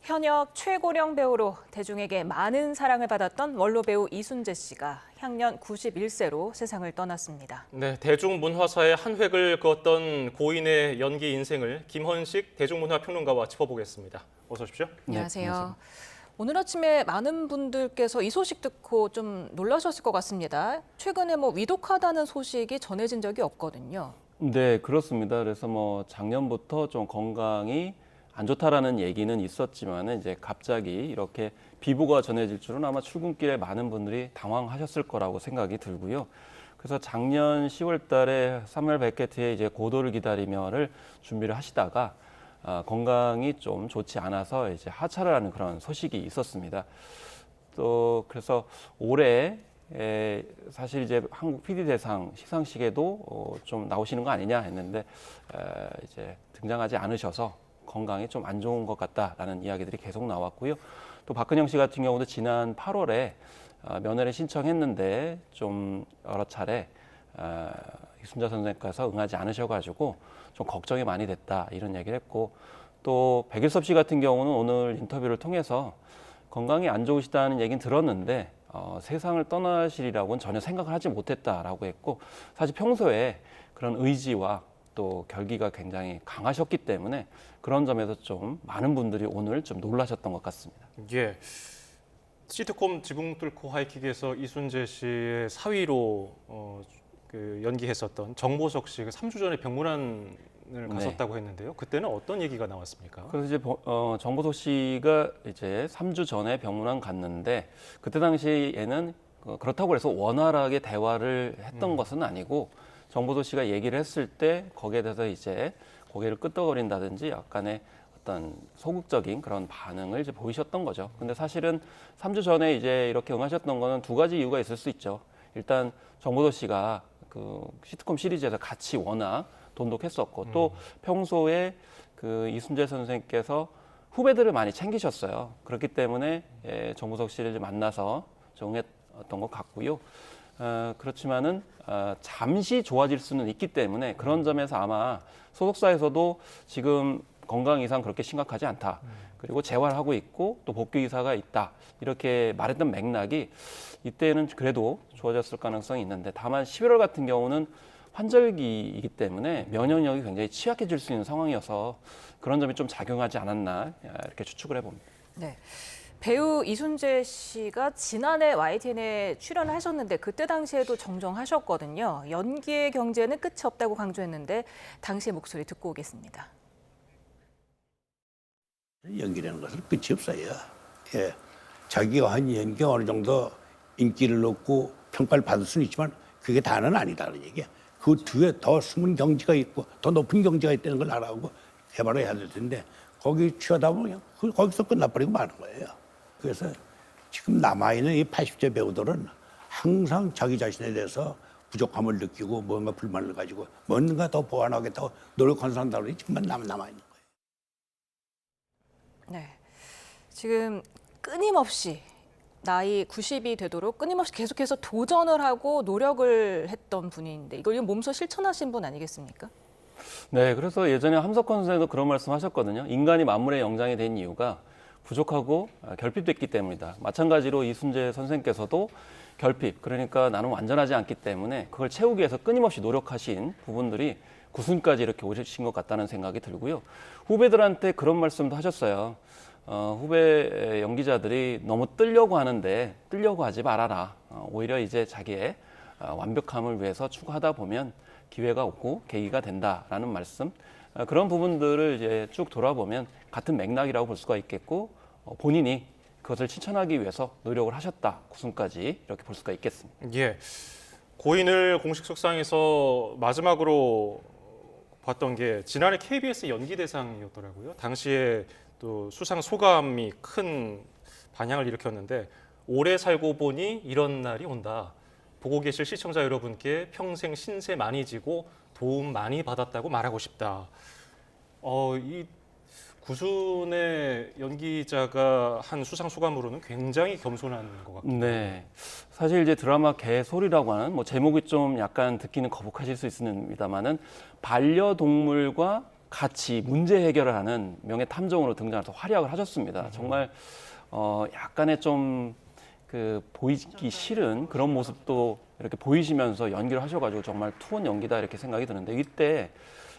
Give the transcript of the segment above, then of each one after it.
현역 최고령 배우로 대중에게 많은 사랑을 받았던 원로 배우 이순재 씨가 향년 91세로 세상을 떠났습니다. 네, 대중문화사에 한 획을 그었던 고인의 연기 인생을 김헌식 대중문화평론가와 짚어보겠습니다. 어서 오십시오. 안녕하세요. 안녕하세요. 오늘 아침에 많은 분들께서 이 소식 듣고 좀 놀라셨을 것 같습니다. 최근에 위독하다는 소식이 전해진 적이 없거든요. 네, 그렇습니다. 그래서 작년부터 좀 건강이 안 좋다라는 얘기는 있었지만 이제 갑자기 이렇게 비보가 전해질 줄은 아마 출근길에 많은 분들이 당황하셨을 거라고 생각이 들고요. 그래서 작년 10월 달에 사무엘 베케트의 이제 고도를 기다리며를 준비를 하시다가 건강이 좀 좋지 않아서 이제 하차를 하는 그런 소식이 있었습니다. 또 그래서 올해 사실 이제 한국 PD 대상 시상식에도 좀 나오시는 거 아니냐 했는데 이제 등장하지 않으셔서 건강이 좀 안 좋은 것 같다라는 이야기들이 계속 나왔고요. 또 박근영 씨 같은 경우도 지난 8월에 면회를 신청했는데 좀 여러 차례 이순재 선생님께서 응하지 않으셔가지고 좀 걱정이 많이 됐다 이런 얘기를 했고, 또 백일섭 씨 같은 경우는 오늘 인터뷰를 통해서 건강이 안 좋으시다는 얘기는 들었는데 세상을 떠나시리라고는 전혀 생각을 하지 못했다라고 했고, 사실 평소에 그런 의지와 또 결기가 굉장히 강하셨기 때문에 그런 점에서 좀 많은 분들이 오늘 좀 놀라셨던 것 같습니다. 예, 시트콤 지붕 뚫고 하이킥에서 이순재 씨의 사위로 연기했었던 정보석 씨가 3주 전에 병문안을 갔었다고 했는데요. 그때는 어떤 얘기가 나왔습니까? 그래서 이제 정보석 씨가 이제 3주 전에 병문안 갔는데, 그때 당시에는 그렇다고 해서 원활하게 대화를 했던 것은 아니고, 정보석 씨가 얘기를 했을 때 거기에 대해서 이제 고개를 끄덕거린다든지 약간의 어떤 소극적인 그런 반응을 이제 보이셨던 거죠. 근데 사실은 3주 전에 이제 이렇게 응하셨던 거는 두 가지 이유가 있을 수 있죠. 일단 정보석 씨가 그 시트콤 시리즈에서 같이 워낙 돈독했었고, 또 평소에 그 이순재 선생님께서 후배들을 많이 챙기셨어요. 그렇기 때문에 정보석 씨를 만나서 정했던 것 같고요. 그렇지만은 잠시 좋아질 수는 있기 때문에 그런 점에서 아마 소속사에서도 지금 건강 이상 그렇게 심각하지 않다. 그리고 재활하고 있고 또 복귀 의사가 있다. 이렇게 말했던 맥락이 이때는 그래도 좋아졌을 가능성이 있는데, 다만 11월 같은 경우는 환절기이기 때문에 면역력이 굉장히 취약해질 수 있는 상황이어서 그런 점이 좀 작용하지 않았나 이렇게 추측을 해봅니다. 네. 배우 이순재 씨가 지난해 YTN에 출연을 하셨는데 그때 당시에도 정정하셨거든요. 연기의 경제는 끝이 없다고 강조했는데 당시의 목소리 듣고 오겠습니다. 연기라는 것은 끝이 없어요. 예. 자기가 한 연기가 어느 정도 인기를 얻고 평가를 받을 수는 있지만 그게 다는 아니다는 얘기야. 그 뒤에 더 숨은 경지가 있고 더 높은 경지가 있다는 걸 알아보고 개발을 해야 될 텐데 거기 취하다 보면 거기서 끝나버리고 마는 거예요. 그래서 지금 남아있는 이 80대 배우들은 항상 자기 자신에 대해서 부족함을 느끼고 뭔가 불만을 가지고 뭔가 더 보완하겠다고 노력하는 사람들이 정말 남아있는 거예요. 네. 지금 끊임없이 나이 90이 되도록 끊임없이 계속해서 도전을 하고 노력을 했던 분인데 이걸 몸소 실천하신 분 아니겠습니까? 네, 그래서 예전에 함석헌 선생도 그런 말씀하셨거든요. 인간이 만물의 영장이 된 이유가 부족하고 결핍됐기 때문이다. 마찬가지로 이순재 선생께서도 결핍, 그러니까 나는 완전하지 않기 때문에 그걸 채우기 위해서 끊임없이 노력하신 부분들이 구순까지 이렇게 오신 것 같다는 생각이 들고요. 후배들한테 그런 말씀도 하셨어요. 후배 연기자들이 너무 뜨려고 하는데 뜨려고 하지 말아라. 오히려 이제 자기의 완벽함을 위해서 추구하다 보면 기회가 오고 계기가 된다라는 말씀. 그런 부분들을 이제 쭉 돌아보면 같은 맥락이라고 볼 수가 있겠고, 본인이 그것을 실천하기 위해서 노력을 하셨다. 구순까지 이렇게 볼 수가 있겠습니다. 예, 고인을 공식 석상에서 마지막으로 봤던 게 지난해 KBS 연기대상이었더라고요. 당시에 또 수상 소감이 큰 반향을 일으켰는데, 오래 살고 보니 이런 날이 온다. 보고 계실 시청자 여러분께 평생 신세 많이 지고 도움 많이 받았다고 말하고 싶다. 이 구순의 연기자가 한 수상 소감으로는 굉장히 겸손한 것 같습니다. 네, 사실 이제 드라마 개소리라고 하는 제목이 좀 약간 듣기는 거북하실 수 있습니다만은 반려동물과 같이 문제 해결을 하는 명예 탐정으로 등장해서 활약을 하셨습니다. 정말 약간의 좀 그 보이기 싫은 그런 모습도 이렇게 보이시면서 연기를 하셔가지고 정말 투혼 연기다 이렇게 생각이 드는데 이때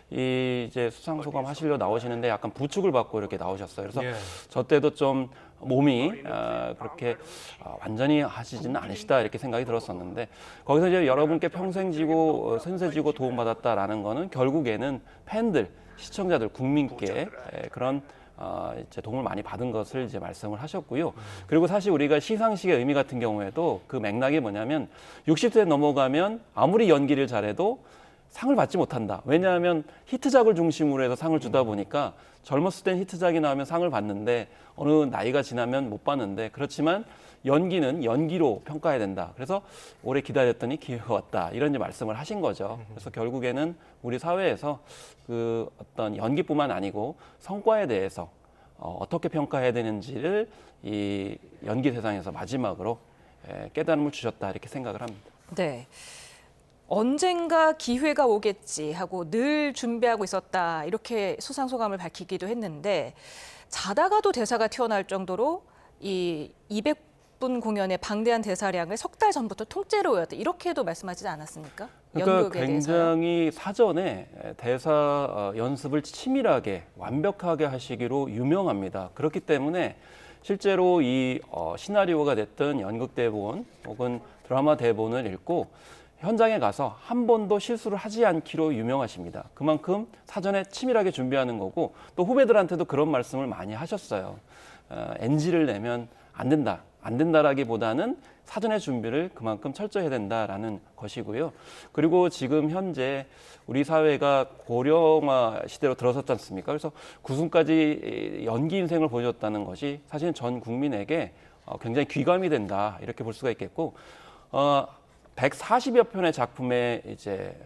이제 수상 소감 하시려 나오시는데 약간 부축을 받고 이렇게 나오셨어요. 그래서 예. 저 때도 좀 몸이 그렇게 완전히 하시지는 않으시다 이렇게 생각이 들었었는데 거기서 이제 여러분께 평생 지고 선세 지고 도움받았다라는 거는 결국에는 팬들, 시청자들, 국민께 그런 이제 도움을 많이 받은 것을 이제 말씀을 하셨고요. 그리고 사실 우리가 시상식의 의미 같은 경우에도 그 맥락이 뭐냐면 60세 넘어가면 아무리 연기를 잘해도 상을 받지 못한다. 왜냐하면 히트작을 중심으로 해서 상을 주다 보니까 젊었을 땐 히트작이 나오면 상을 받는데 어느 나이가 지나면 못 받는데 그렇지만 연기는 연기로 평가해야 된다. 그래서 오래 기다렸더니 기회가 왔다. 이런 이제 말씀을 하신 거죠. 그래서 결국에는 우리 사회에서 그 어떤 연기뿐만 아니고 성과에 대해서 어떻게 평가해야 되는지를 이 연기 세상에서 마지막으로 깨달음을 주셨다. 이렇게 생각을 합니다. 네. 언젠가 기회가 오겠지 하고 늘 준비하고 있었다. 이렇게 수상 소감을 밝히기도 했는데 자다가도 대사가 튀어나올 정도로 이 200분 공연의 방대한 대사량을 석 달 전부터 통째로 외웠다. 이렇게도 말씀하지 않았습니까? 그러니까 연극에 대해서요. 굉장히 사전에 대사 연습을 치밀하게 완벽하게 하시기로 유명합니다. 그렇기 때문에 실제로 이 시나리오가 됐든 연극 대본 혹은 드라마 대본을 읽고 현장에 가서 한 번도 실수를 하지 않기로 유명하십니다. 그만큼 사전에 치밀하게 준비하는 거고 또 후배들한테도 그런 말씀을 많이 하셨어요. NG를 내면 안 된다. 안 된다라기보다는 사전의 준비를 그만큼 철저히 해야 된다라는 것이고요. 그리고 지금 현재 우리 사회가 고령화 시대로 들어섰지 않습니까? 그래서 구순까지 연기 인생을 보여줬다는 것이 사실 전 국민에게 굉장히 귀감이 된다 이렇게 볼 수가 있겠고 140여 편의 작품에 이제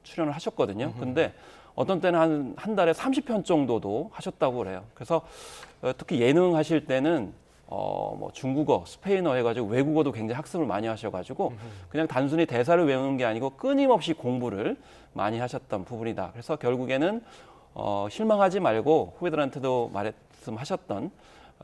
출연을 하셨거든요. 근데 어떤 때는 한 달에 30편 정도도 하셨다고 그래요. 그래서 특히 예능 하실 때는 뭐 중국어, 스페인어 해가지고 외국어도 굉장히 학습을 많이 하셔가지고 그냥 단순히 대사를 외우는 게 아니고 끊임없이 공부를 많이 하셨던 부분이다. 그래서 결국에는 실망하지 말고 후배들한테도 말씀하셨던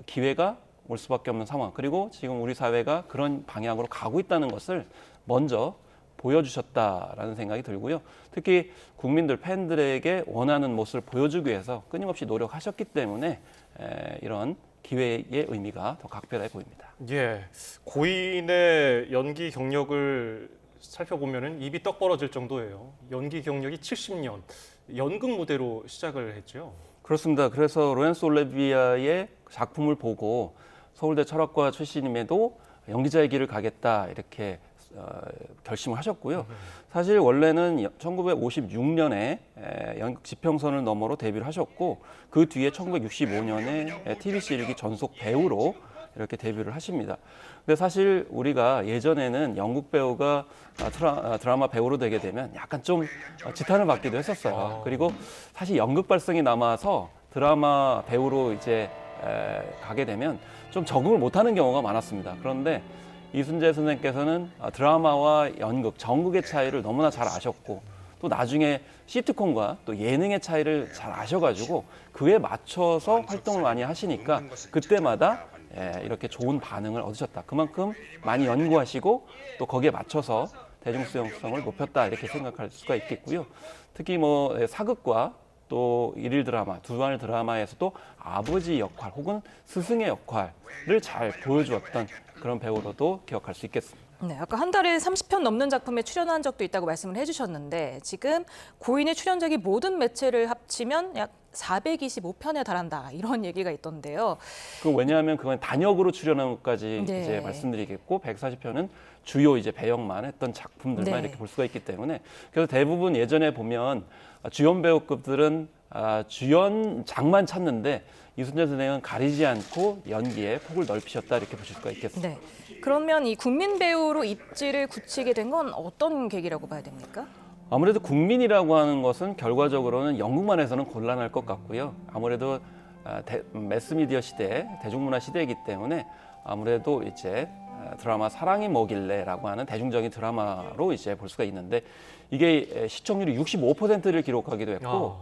기회가 올 수밖에 없는 상황. 그리고 지금 우리 사회가 그런 방향으로 가고 있다는 것을 먼저 보여주셨다라는 생각이 들고요. 특히 국민들, 팬들에게 원하는 모습을 보여주기 위해서 끊임없이 노력하셨기 때문에 이런 기회의 의미가 더 각별해 보입니다. 예, 고인의 연기 경력을 살펴보면은 입이 떡 벌어질 정도예요. 연기 경력이 70년, 연극 무대로 시작을 했죠. 그렇습니다. 그래서 로렌스 올리비아의 작품을 보고 서울대 철학과 출신임에도 연기자의 길을 가겠다 이렇게 결심을 하셨고요. 사실 원래는 1956년에 연극 지평선을 너머로 데뷔를 하셨고 그 뒤에 1965년에 TBC 일기 전속 배우로 이렇게 데뷔를 하십니다. 근데 사실 우리가 예전에는 연극 배우가 드라마 배우로 되게 되면 약간 좀 지탄을 받기도 했었어요. 그리고 사실 연극 발성이 남아서 드라마 배우로 이제 가게 되면 좀 적응을 못하는 경우가 많았습니다. 그런데 이순재 선생님께서는 드라마와 연극, 정극의 차이를 너무나 잘 아셨고 또 나중에 시트콤과 또 예능의 차이를 잘 아셔가지고 그에 맞춰서 활동을 많이 하시니까 그때마다 이렇게 좋은 반응을 얻으셨다. 그만큼 많이 연구하시고 또 거기에 맞춰서 대중수용성을 높였다 이렇게 생각할 수가 있겠고요. 특히 뭐 사극과 또 일일 드라마, 두말 드라마에서도 아버지 역할 혹은 스승의 역할을 잘 보여주었던 그런 배우로도 기억할 수 있겠습니다. 네, 아까 한 달에 30편 넘는 작품에 출연한 적도 있다고 말씀을 해주셨는데 지금 고인의 출연작이 모든 매체를 합치면 약 425편에 달한다 이런 얘기가 있던데요. 그 왜냐하면 그건 단역으로 출연한 것까지 네. 이제 말씀드리겠고 140편은 주요 이제 배역만 했던 작품들만 네. 이렇게 볼 수가 있기 때문에 그래서 대부분 예전에 보면 주연 배우급들은 주연장만 찾는데 이순재 선생은 가리지 않고 연기에 폭을 넓히셨다 이렇게 보실 수가 있겠습니다. 네. 그러면 이 국민 배우로 입지를 굳히게 된 건 어떤 계기라고 봐야 됩니까? 아무래도 국민이라고 하는 것은 결과적으로는 연극만 해서는 곤란할 것 같고요. 아무래도 매스미디어 시대, 대중문화 시대이기 때문에 아무래도 이제 드라마 사랑이 뭐길래라고 하는 대중적인 드라마로 이제 볼 수가 있는데 이게 시청률이 65%를 기록하기도 했고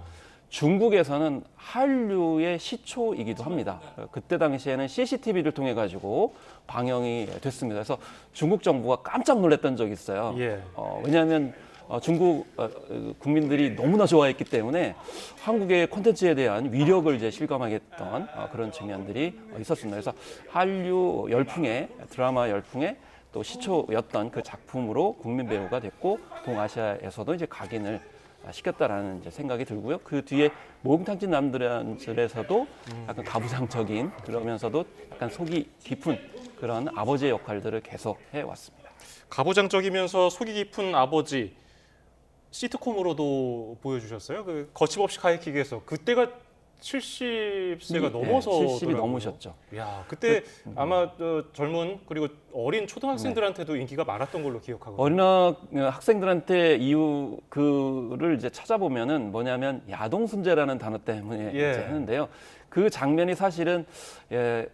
중국에서는 한류의 시초이기도 합니다. 그때 당시에는 CCTV를 통해 가지고 방영이 됐습니다. 그래서 중국 정부가 깜짝 놀랐던 적이 있어요. 예. 왜냐하면 중국 국민들이 너무나 좋아했기 때문에 한국의 콘텐츠에 대한 위력을 이제 실감하게 했던 그런 측면들이 있었습니다. 그래서 한류 열풍에 드라마 열풍에 또 시초였던 그 작품으로 국민 배우가 됐고 동아시아에서도 이제 각인을 시켰다라는 이제 생각이 들고요. 그 뒤에 목욕탕집 남들에서도 약간 가부장적인 그러면서도 약간 속이 깊은 그런 아버지의 역할들을 계속 해왔습니다. 가부장적이면서 속이 깊은 아버지 시트콤으로도 보여주셨어요. 그 거침없이 가이킥에서 그때가 70세가 넘어서 70이 넘으셨죠. 야, 그때 아마 젊은 그리고 어린 초등학생들한테도 인기가 많았던 걸로 기억하거든요. 어린 학생들한테 이유 그를 이제 찾아보면은 뭐냐면 야동순재라는 단어 때문에 예. 이제 하는데요. 그 장면이 사실은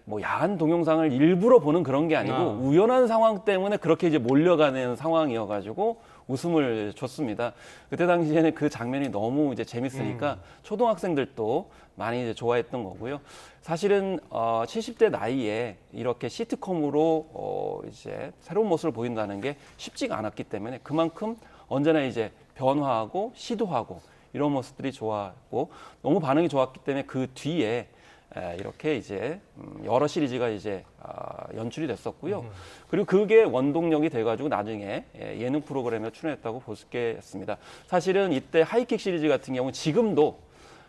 뭐 야한 동영상을 일부러 보는 그런 게 아니고 우연한 상황 때문에 그렇게 이제 몰려가는 상황이어가지고 웃음을 줬습니다. 그때 당시에는 그 장면이 너무 이제 재밌으니까 초등학생들도 많이 이제 좋아했던 거고요. 사실은 70대 나이에 이렇게 시트콤으로 이제 새로운 모습을 보인다는 게 쉽지가 않았기 때문에 그만큼 언제나 이제 변화하고 시도하고 이런 모습들이 좋았고 너무 반응이 좋았기 때문에 그 뒤에 이렇게 이제 여러 시리즈가 이제 연출이 됐었고요. 그리고 그게 원동력이 돼가지고 나중에 예능 프로그램에 출연했다고 볼 수 있겠습니다. 사실은 이때 하이킥 시리즈 같은 경우 지금도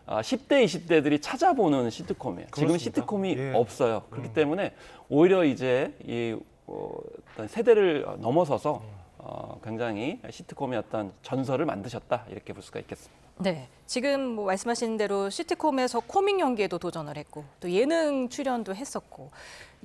10대, 20대들이 찾아보는 시트콤이에요. 지금 그렇습니다. 시트콤이 예. 없어요. 그렇기 때문에 오히려 이제 이 어떤 세대를 넘어서서 굉장히 시트콤의 어떤 전설을 만드셨다 이렇게 볼 수가 있겠습니다. 네, 지금 뭐 말씀하신 대로 시트콤에서 코믹 연기에도 도전을 했고 또 예능 출연도 했었고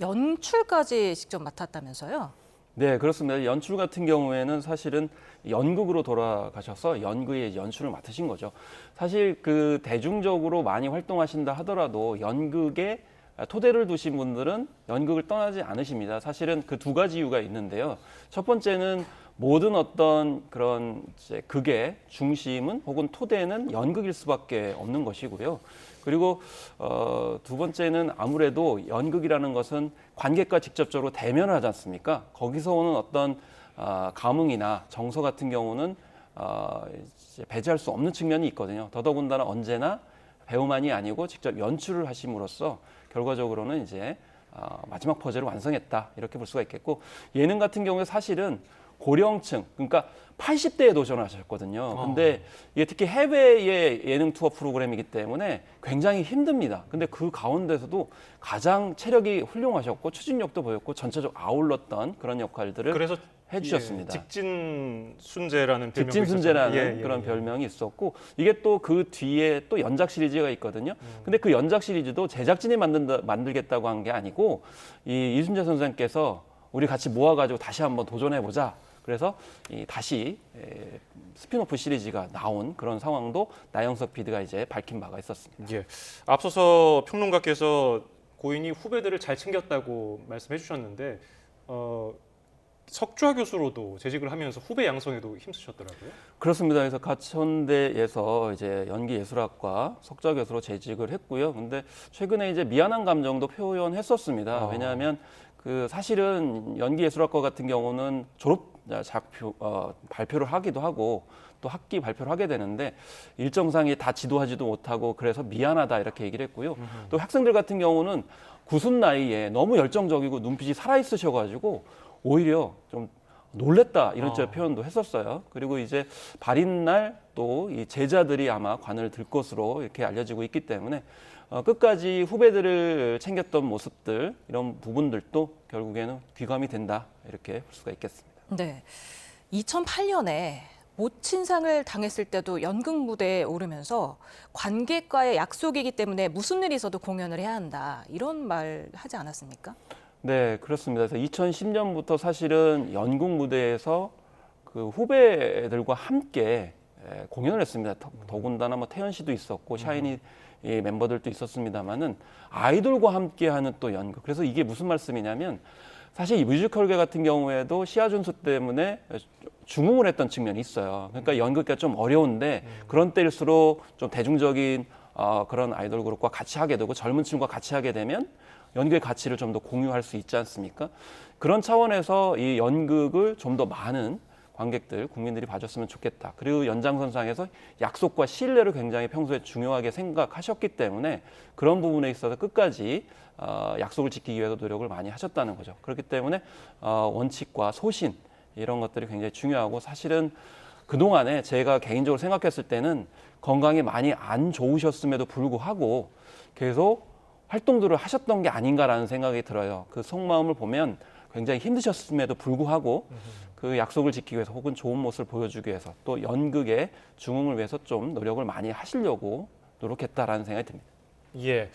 연출까지 직접 맡았다면서요? 네, 그렇습니다. 연출 같은 경우에는 사실은 연극으로 돌아가셔서 연극의 연출을 맡으신 거죠. 사실 그 대중적으로 많이 활동하신다 하더라도 연극에 토대를 두신 분들은 연극을 떠나지 않으십니다. 사실은 그 두 가지 이유가 있는데요. 첫 번째는 모든 어떤 그런 이제 극의 중심은 혹은 토대는 연극일 수밖에 없는 것이고요. 그리고 두 번째는 아무래도 연극이라는 것은 관객과 직접적으로 대면을 하지 않습니까? 거기서 오는 어떤 감흥이나 정서 같은 경우는 이제 배제할 수 없는 측면이 있거든요. 더더군다나 언제나 배우만이 아니고 직접 연출을 하심으로써 결과적으로는 이제 마지막 퍼즐을 완성했다 이렇게 볼 수가 있겠고 예능 같은 경우에 사실은 고령층 그러니까 80대에 도전하셨거든요. 근데 이게 특히 해외의 예능 투어 프로그램이기 때문에 굉장히 힘듭니다. 근데 그 가운데서도 가장 체력이 훌륭하셨고 추진력도 보였고 전체적으로 아울렀던 그런 역할들을 그래서 해주셨습니다. 직진 순재라는 별명이 직진순재라는 있었잖아요. 그런 별명이 있었고 이게 또 그 뒤에 또 연작 시리즈가 있거든요. 근데 그 연작 시리즈도 제작진이 만들겠다고 한 게 아니고 이 이순재 선생님께서 우리 같이 모아가지고 다시 한번 도전해보자. 그래서 다시 스피노프 시리즈가 나온 그런 상황도 나영석 PD가 이제 밝힌 바가 있었습니다. 예. 앞서서 평론가께서 고인이 후배들을 잘 챙겼다고 말씀해 주셨는데 석좌 교수로도 재직을 하면서 후배 양성에도 힘쓰셨더라고요. 그렇습니다. 그래서 가천대에서 이제 연기예술학과 석좌 교수로 재직을 했고요. 근데 최근에 이제 미안한 감정도 표현했었습니다. 왜냐하면 그 사실은 연기예술학과 같은 경우는 졸업 발표를 하기도 하고 또 학기 발표를 하게 되는데 일정상에 다 지도하지도 못하고 그래서 미안하다 이렇게 얘기를 했고요. 또 학생들 같은 경우는 구순 나이에 너무 열정적이고 눈빛이 살아있으셔가지고 오히려 좀 놀랬다 이런 표현도 했었어요. 그리고 이제 발인날 또 이 제자들이 아마 관을 들 것으로 이렇게 알려지고 있기 때문에 끝까지 후배들을 챙겼던 모습들 이런 부분들도 결국에는 귀감이 된다 이렇게 볼 수가 있겠습니다. 네, 2008년에 모친상을 당했을 때도 연극 무대에 오르면서 관객과의 약속이기 때문에 무슨 일이 있어도 공연을 해야 한다 이런 말 하지 않았습니까? 네, 그렇습니다. 그래서 2010년부터 사실은 연극 무대에서 그 후배들과 함께 공연을 했습니다. 더군다나 뭐 태연 씨도 있었고 샤이니 멤버들도 있었습니다만은 아이돌과 함께하는 또 연극. 그래서 이게 무슨 말씀이냐면 사실 이 뮤지컬계 같은 경우에도 시야 준수 때문에 중흥을 했던 측면이 있어요. 그러니까 연극가 좀 어려운데 그런 때일수록 좀 대중적인 그런 아이돌 그룹과 같이 하게 되고 젊은 층과 같이 하게 되면 연극의 가치를 좀 더 공유할 수 있지 않습니까? 그런 차원에서 이 연극을 좀 더 많은 관객들, 국민들이 봐줬으면 좋겠다. 그리고 연장선상에서 약속과 신뢰를 굉장히 평소에 중요하게 생각하셨기 때문에 그런 부분에 있어서 끝까지 약속을 지키기 위해서 노력을 많이 하셨다는 거죠. 그렇기 때문에 원칙과 소신 이런 것들이 굉장히 중요하고 사실은 그동안에 제가 개인적으로 생각했을 때는 건강이 많이 안 좋으셨음에도 불구하고 계속 활동들을 하셨던 게 아닌가라는 생각이 들어요. 그 속마음을 보면 굉장히 힘드셨음에도 불구하고 그 약속을 지키기 위해서 혹은 좋은 모습을 보여주기 위해서 또 연극의 중흥을 위해서 좀 노력을 많이 하시려고 노력했다라는 생각이 듭니다. 예.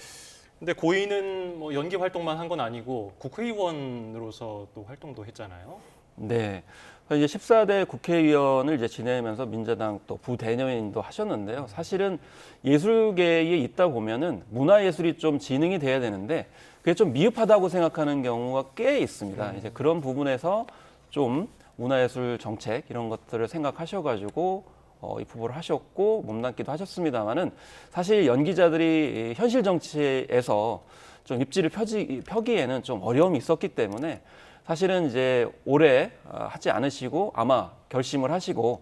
근데 고인은 뭐 연기 활동만 한 건 아니고 국회의원으로서 또 활동도 했잖아요. 네. 이제 14대 국회의원을 이제 지내면서 민주당 또 부대변인도 하셨는데요. 사실은 예술계에 있다 보면은 문화예술이 좀 진흥이 돼야 되는데 그게 좀 미흡하다고 생각하는 경우가 꽤 있습니다. 이제 그런 부분에서 좀 문화예술 정책 이런 것들을 생각하셔가지고 이 후보를 하셨고 몸담기도 하셨습니다만은 사실 연기자들이 현실 정치에서 좀 입지를 펴기에는 좀 어려움이 있었기 때문에 사실은 이제 올해 하지 않으시고 아마 결심을 하시고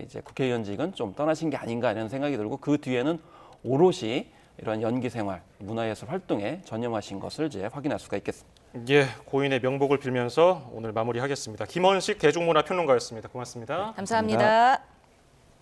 이제 국회의원직은 좀 떠나신 게 아닌가 이런 생각이 들고 그 뒤에는 오롯이 이런 연기 생활, 문화예술 활동에 전념하신 것을 이제 확인할 수가 있겠습니다. 예, 고인의 명복을 빌면서 오늘 마무리하겠습니다. 김원식 대중문화평론가였습니다. 고맙습니다. 감사합니다.